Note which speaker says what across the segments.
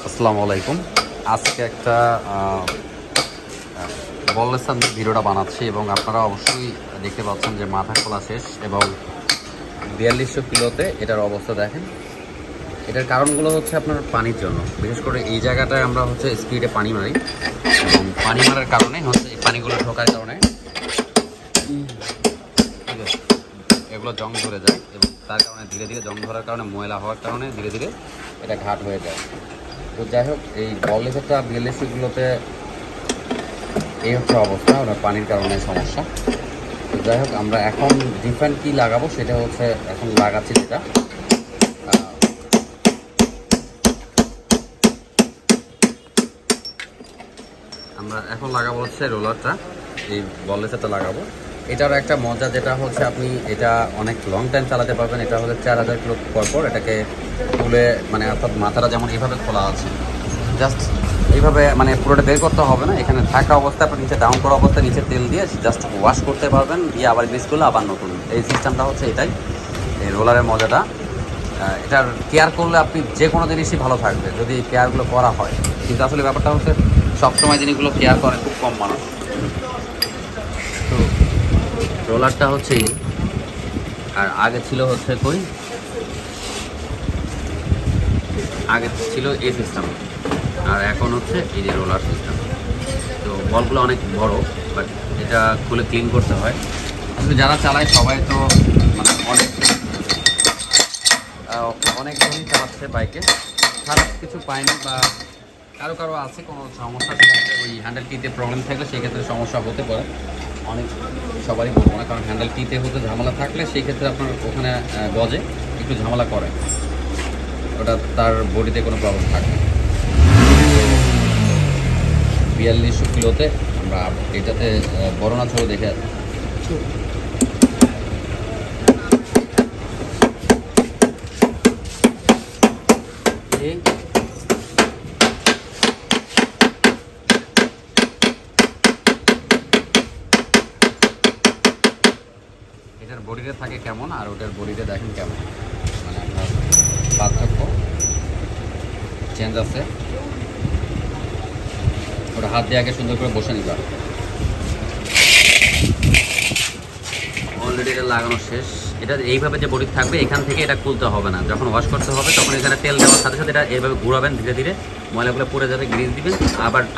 Speaker 1: আসসালামু আলাইকুম। আজকে একটা বললেসান ভিডিওটা বানাচ্ছি এবং আপনারা অবশ্যই দেখতে পাচ্ছেন যে মাথা খোলা শেষ এবং 4200 কিলোতে এটার অবস্থা দেখেন। এটার কারণগুলো হচ্ছে আপনার পানির জন্য, বিশেষ করে এই জায়গাটায় আমরা হচ্ছে স্পিডে পানি মারি এবং পানি মারার কারণে হচ্ছে এই পানিগুলো ঢোকার কারণে এগুলো জং ধরে যায় এবং তার কারণে ধীরে ধীরে জং ধরার কারণে ময়লা হওয়ার কারণে ধীরে ধীরে এটা ঘাট হয়ে যায়। তো যাই হোক, এই বললেসারটা 4200গুলোতে এই হচ্ছে অবস্থা, ওটা পানির কারণে সমস্যা। তো যাই হোক, আমরা এখন ডিফারেন্ট কী লাগাবো সেটা হচ্ছে এখন লাগাচ্ছি, যেটা আমরা এখন লাগাবো হচ্ছে রোলারটা, এই বললেসারটা লাগাবো। এটার একটা মজা যেটা হচ্ছে আপনি এটা অনেক লং টাইম চালাতে পারবেন। এটা হচ্ছে 4000 কিলো পর এটাকে খুলে, মানে অর্থাৎ মাথাটা যেমন এইভাবে খোলা আছে, জাস্ট এইভাবে মানে পুরোটা বের করতে হবে না। এখানে থাকা অবস্থায় আপনি নিচে ডাউন করা অবস্থায় নিচে তেল দিয়ে জাস্ট ওয়াশ করতে পারবেন, দিয়ে আবার গ্রিস করলে আবার নতুন। এই সিস্টেমটা হচ্ছে এটাই, এই রোলারের মজাটা। এটার কেয়ার করলে আপনি যে কোনো জিনিসই ভালো থাকবে যদি কেয়ারগুলো করা হয়, কিন্তু আসলে ব্যাপারটা হচ্ছে সবসময় জিনিসগুলো কেয়ার করে খুব কম মানুষ। তো রোলারটা হচ্ছে, আর আগে ছিল হচ্ছে আগে ছিল এই সিস্টেম, আর এখন হচ্ছে এই যে রোলার সিস্টেম। তো বলগুলো অনেক বড়, বাট এটা খুলে ক্লিন করতে হয়। আসলে যারা চালায় সবাই তো মানে অনেক জনই চালাচ্ছে বাইকে, খারাপ কিছু পায়নি, বা কারো কারো আছে কোনো সমস্যা, সেক্ষেত্রে ওই হ্যান্ডেল কিতে প্রবলেম থাকলে সেই ক্ষেত্রে সমস্যা হতে পারে। অনেক সবারই বলবো না, কারণ হ্যান্ডেল কিতে হতে ঝামেলা থাকলে সেই ক্ষেত্রে আপনার ওখানে গজে একটু ঝামেলা করে, ওটা তার বডিতে কোনো প্রবলেম থাকে। 4200 কিলোতে আমরা এটাতে বড় না ছোটো দেখে এটার বডিতে থাকে কেমন আর ওটার বডিতে দেখেন কেমন, মানে আপনার পার্থক্য চেঞ্জ আছে। ওটা হাত দিয়ে আগে সুন্দর করে বসে নিবা। অলরেডি এটা লাগানো শেষ। এটা এইভাবে যে বডি থাকবে এখান থেকে এটা খুলতে হবে না, যখন ওয়াশ করতে হবে তখন এখানে তেল দেওয়ার সাথে সাথে এটা এইভাবে ঘুরাবেন, ধীরে ধীরে ময়লাগুলো পড়ে যাবে, গ্রিস দিবেন,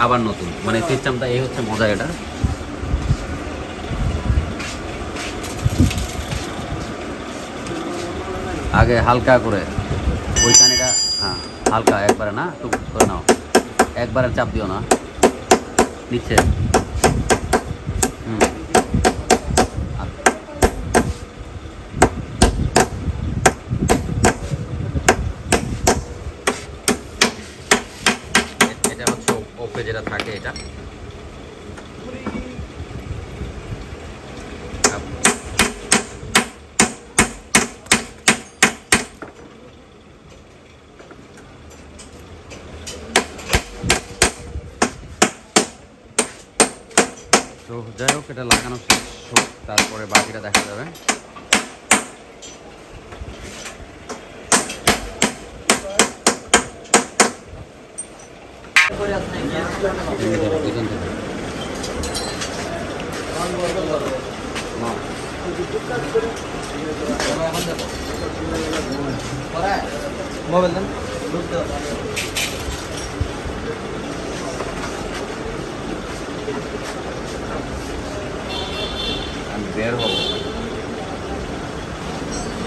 Speaker 1: আবার নতুন, মানে সিস্টেমটা এই হচ্ছে মজা। এটা আগে হালকা করে ওই কানিটা, হ্যাঁ হালকা, একবারে না, একটু করে নাও, একবারে চাপ দিও না নিচে। এটা হচ্ছে ওপরে যেটা থাকে, এটা তো যাই হোক, এটা লাগানো শেষ হোক, তারপরে বাকিটা দেখা যাবে। মোবাইল দেন, আমি বের হব,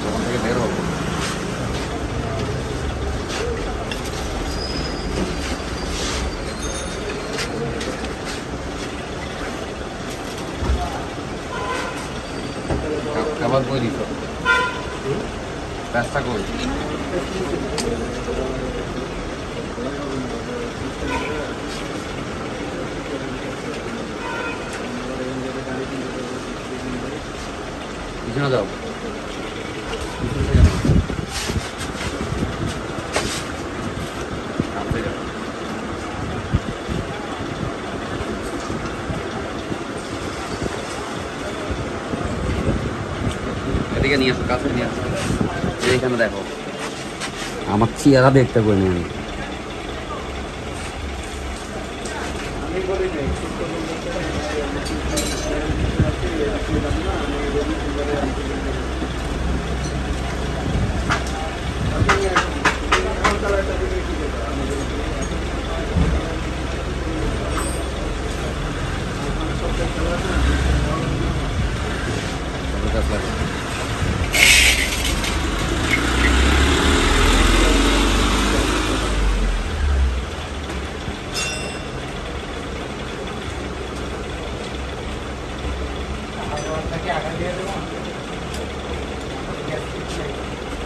Speaker 1: যখন থেকে বের হব খাবার কই দিত রাস্তা কই। পিছনে যাও, এদিকে নিয়ে আসো, কাছে নিয়ে আসো। এইখানে দেখো আমার চেহারা দেখতে করি আমি।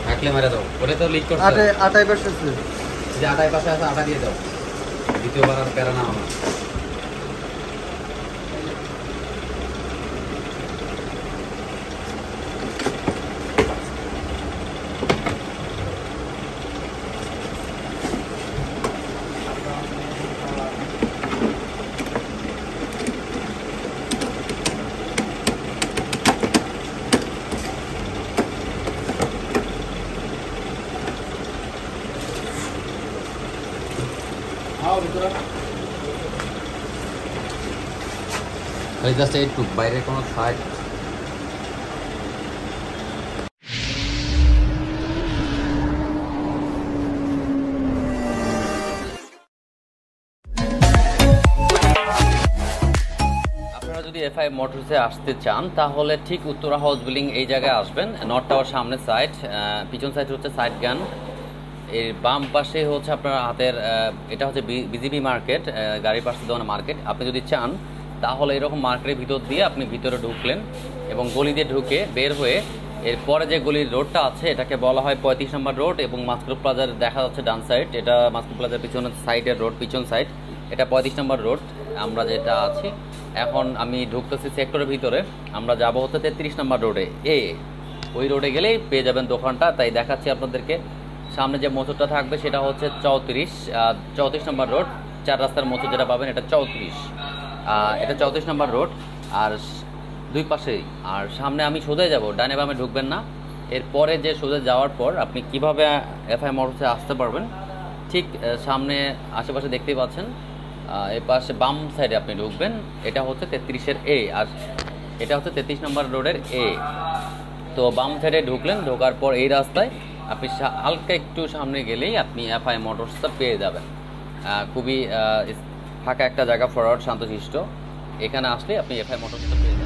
Speaker 1: থাকলে মারা দাও, ওটা তো লিক করছে।
Speaker 2: আটাই পাশে আছে,
Speaker 1: যে আটাই পাশে আছে, আটা দিয়ে দাও, দ্বিতীয়বার আর প্যারা না আমার। জাস্ট একটু বাইরে কোনো সাইড যদি এফআই মোটরসে আসতে চান তাহলে ঠিক উত্তরা হাউস বিল্ডিং এই জায়গায় আসবেন। নর্থ টাওয়ার সামনে সাইড, পিছন সাইড হচ্ছে সাইড গান, এর বাম পাশে হচ্ছে আপনার হাতের এটা হচ্ছে বিজিবি মার্কেট, গাড়ির পাশে দেওয়া মার্কেট। আপনি যদি চান তাহলে এরকম মার্কেটের ভিতর দিয়ে আপনি ভিতরে ঢুকলেন এবং গলি দিয়ে ঢুকে বের হয়ে এরপরে যে গলির রোডটা আছে এটাকে বলা হয় 35 নম্বর রোড এবং মাস্কো প্লাজার দেখা যাচ্ছে ডান সাইড, এটা মাস্কো প্লাজার পিছনের সাইডের রোড, পিছন সাইড এটা 35 নম্বর রোড আমরা যেটা আছি। এখন আমি ঢুকতেছি সেক্টরের ভিতরে, আমরা যাব হচ্ছে 33 নম্বর রোডে, ওই রোডে গেলেই পেয়ে যাবেন দোকানটা। তাই দেখাচ্ছি আপনাদেরকে, সামনে যে মোচরটা থাকবে সেটা হচ্ছে 34 নম্বর রোড, 4 রাস্তার মোচর যেটা পাবেন এটা 34, এটা 34 নম্বর রোড। আর দুই পাশেই, আর সামনে আমি সোজা যাব, ডানে বামে ঢুকবেন না। এরপরে যে সোজা যাওয়ার পর আপনি কিভাবে এফআই মোটরসে আসতে পারবেন, ঠিক সামনে আশেপাশে দেখতেই পাচ্ছেন, এই পাশে বাম সাইডে আপনি ঢুকবেন, এটা হচ্ছে 33-এর এ, আর এটা হচ্ছে 33 নম্বর রোডের এ। তো বাম সাইডে ঢুকলেন, ঢোকার পর এই রাস্তায় আপনি হালকা একটু সামনে গেলেই আপনি এফআই মোটরসটা পেয়ে যাবেন। খুবই ফাঁকা একটা জায়গা, ফরওয়ার্ড শান্তশিষ্ট, এখানে আসলে আপনি এফআই মোটরসটা পেয়ে যাবেন।